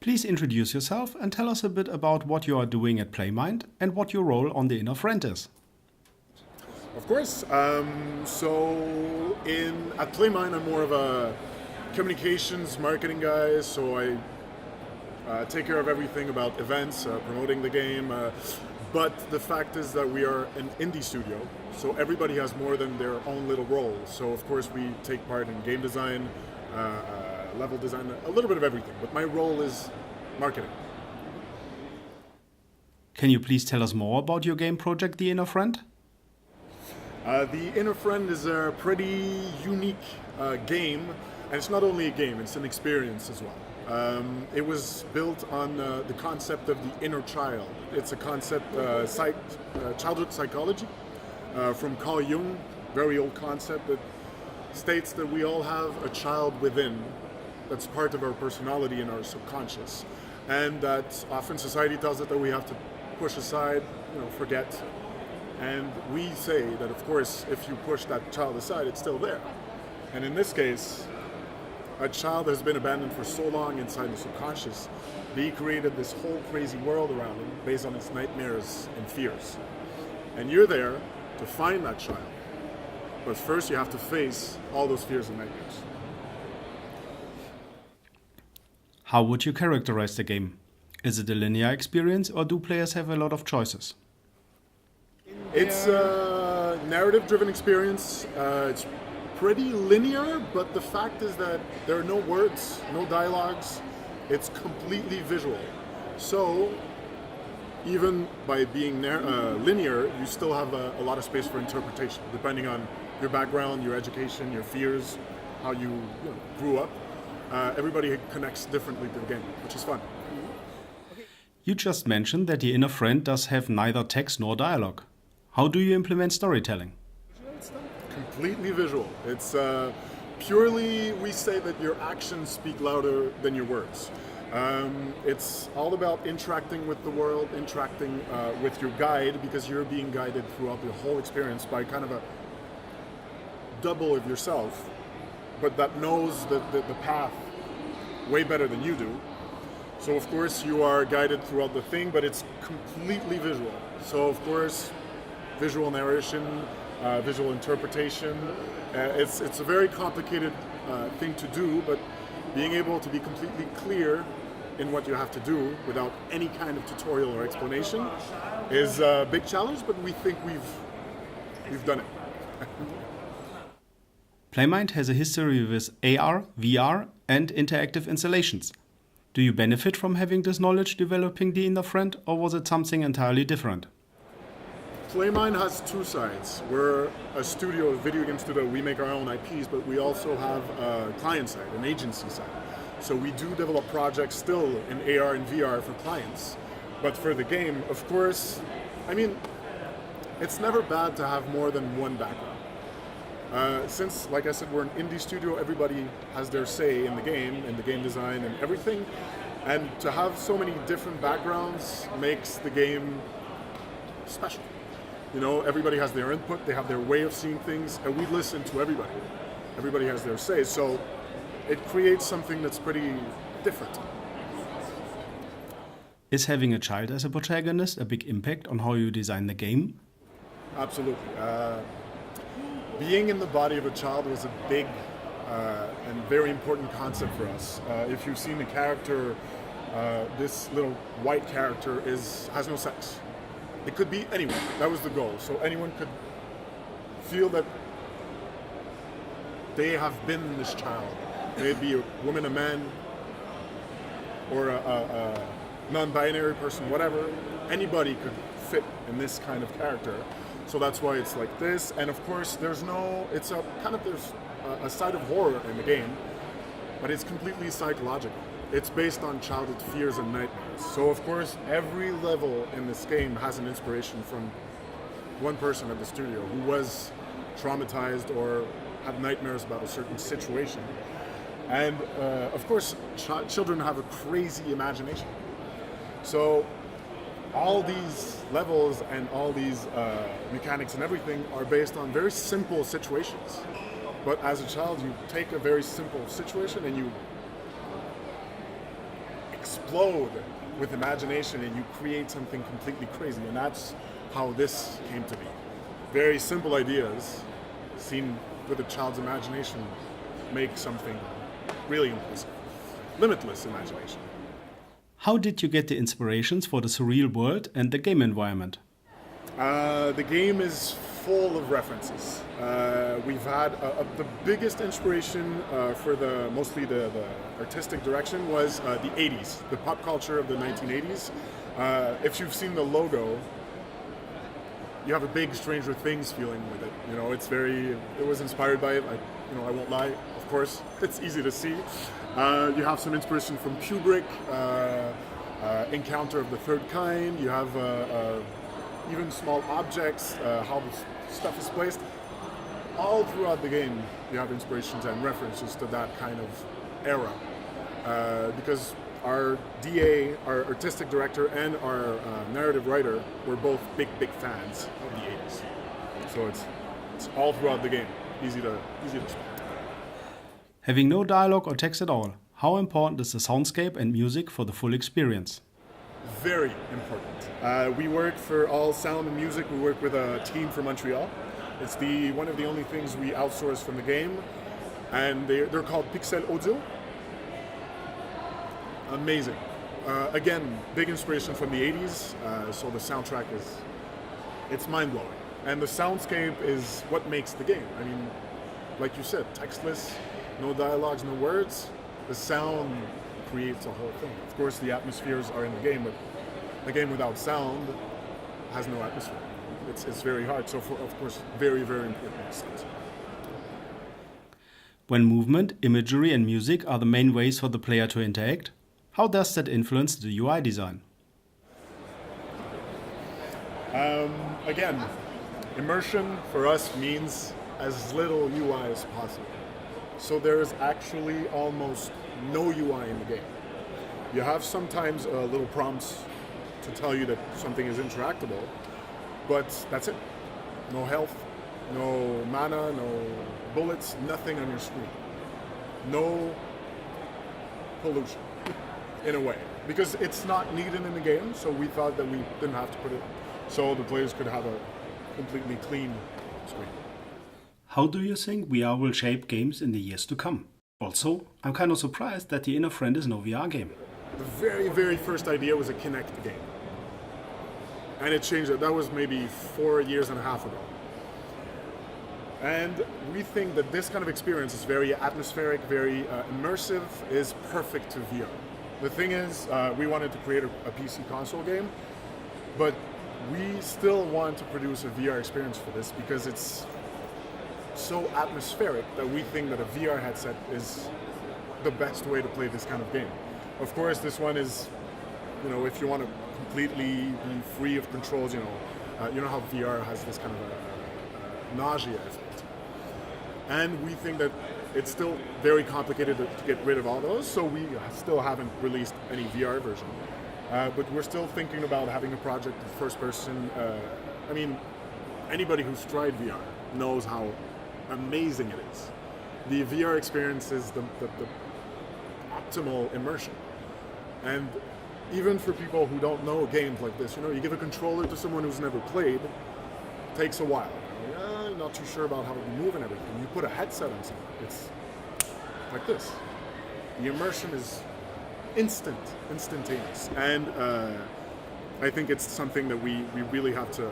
Please introduce yourself and tell us a bit about what you are doing at Playmind and what your role on the Inner Friend is. Of course. At Playmind, I'm more of a communications marketing guy, so I take care of everything about events, promoting the game. But the fact is that we are an indie studio, so everybody has more than their own little role. So of course we take part in game design, level design, a little bit of everything. But my role is marketing. Can you please tell us more about your game project, The Inner Friend? The Inner Friend is a pretty unique game, and it's not only a game, it's an experience as well. It was built on the concept of the inner child. It's a concept, childhood psychology from Carl Jung, very old concept that states that we all have a child within that's part of our personality and our subconscious, and that often society tells us that we have to push aside, forget. And we say that, of course, if you push that child aside, it's still there. And in this case, a child has been abandoned for so long inside the subconscious that he created this whole crazy world around him based on his nightmares and fears. And you're there to find that child. But first you have to face all those fears and nightmares. How would you characterize the game? Is it a linear experience or do players have a lot of choices? It's a narrative-driven experience. It's pretty linear, but the fact is that there are no words, no dialogues. It's completely visual. So even by being linear, you still have a lot of space for interpretation, depending on your background, your education, your fears, how you grew up. Everybody connects differently to the game, which is fun. You just mentioned that The Inner Friend does have neither text nor dialogue. How do you implement storytelling? It's completely visual. It's purely, we say that your actions speak louder than your words. It's all about interacting with the world, interacting with your guide, because you're being guided throughout the whole experience by kind of a double of yourself, but that knows the path way better than you do. So of course you are guided throughout the thing, but it's completely visual. So of course, visual narration, visual interpretation. It's a very complicated thing to do, but being able to be completely clear in what you have to do without any kind of tutorial or explanation is a big challenge, but we think we've done it. Playmind has a history with AR, VR and interactive installations. Do you benefit from having this knowledge developing The Inner Friend, or was it something entirely different? Playmind has two sides. We're a studio, a video game studio. We make our own IPs, but we also have a client side, an agency side. So we do develop projects still in AR and VR for clients. But for the game, of course, it's never bad to have more than one background. Since, like I said, we're an indie studio, everybody has their say in the game design and everything. And to have so many different backgrounds makes the game special. Everybody has their input, they have their way of seeing things, and we listen to everybody. Everybody has their say, so it creates something that's pretty different. Is having a child as a protagonist a big impact on how you design the game? Absolutely. Being in the body of a child was a big and very important concept for us. If you've seen the character, this little white character has no sex. It could be anyone. That was the goal. So anyone could feel that they have been this child. May it be a woman, a man, or a non-binary person, whatever. Anybody could fit in this kind of character. So that's why it's like this. And of course, there's a side of horror in the game, but it's completely psychological. It's based on childhood fears and nightmares. So of course, every level in this game has an inspiration from one person at the studio who was traumatized or had nightmares about a certain situation. And of course, children have a crazy imagination. So all these levels and all these mechanics and everything are based on very simple situations. But as a child, you take a very simple situation and you explode with imagination and you create something completely crazy. And that's how this came to be. Very simple ideas seen with a child's imagination make something really impressive. Limitless imagination. How did you get the inspirations for the surreal world and the game environment? The game is full of references. We've had the biggest inspiration for mostly the artistic direction was the 80s, the pop culture of the 1980s. If you've seen the logo, you have a big Stranger Things feeling with it. You know, it was inspired by it. I won't lie, of course, it's easy to see. You have some inspiration from Kubrick, Encounter of the Third Kind. You have even small objects, how the stuff is placed. All throughout the game, you have inspirations and references to that kind of era. Because our DA, our artistic director, and our narrative writer were both big fans of the 80s. So it's all throughout the game. Easy to spot. Having no dialogue or text at all, how important is the soundscape and music for the full experience? Very important. We work for all sound and music. We work with a team from Montreal. It's one of the only things we outsource from the game, and they're called Pixel Audio. Amazing. Again, big inspiration from the 80s, so the soundtrack it's mind-blowing. And the soundscape is what makes the game. I mean, like you said, textless, no dialogues, no words. The sound creates a whole thing. Of course, the atmospheres are in the game, but a game without sound has no atmosphere. It's very hard. So, of course, very, very important sound. When movement, imagery, and music are the main ways for the player to interact, how does that influence the UI design? Again, immersion for us means as little UI as possible. So there is actually almost no UI in the game. You have sometimes little prompts to tell you that something is interactable, but that's it. No health, no mana, no bullets, nothing on your screen. No pollution, in a way. Because it's not needed in the game, so we thought that we didn't have to put it so the players could have a completely clean screen. How do you think VR will shape games in the years to come? Also, I'm kind of surprised that the Inner Friend is no VR game. The very, very first idea was a Kinect game. And it changed. That was maybe 4.5 years ago. And we think that this kind of experience is very atmospheric, very immersive, is perfect to VR. The thing is, we wanted to create a PC console game, but we still want to produce a VR experience for this because it's so atmospheric that we think that a VR headset is the best way to play this kind of game. Of course, this one is, if you want to completely be free of controls, you know how VR has this kind of a nausea effect. And we think that it's still very complicated to get rid of all those, so we still haven't released any VR version. But we're still thinking about having a project with first person. Anybody who's tried VR knows how amazing it is. The VR experience is the optimal immersion. And even for people who don't know games like this, you give a controller to someone who's never played, it takes a while. You're not too sure about how to move and everything. You put a headset on something, it's like this. The immersion is instantaneous. And I think it's something that we really have to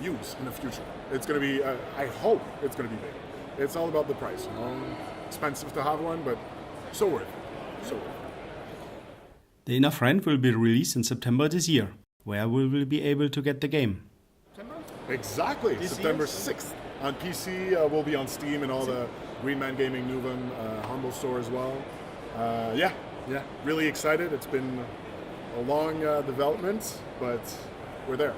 use in the future. It's going to be, I hope it's going to be big. It's all about the price. Expensive to have one, but so worth it. So worth it. The Inner Friend will be released in September this year. Where will we be able to get the game? Exactly, September 6th. On PC, we'll be on Steam and all the Green Man Gaming, Nuuvem, Humble Store as well. Yeah, really excited. It's been a long development, but we're there.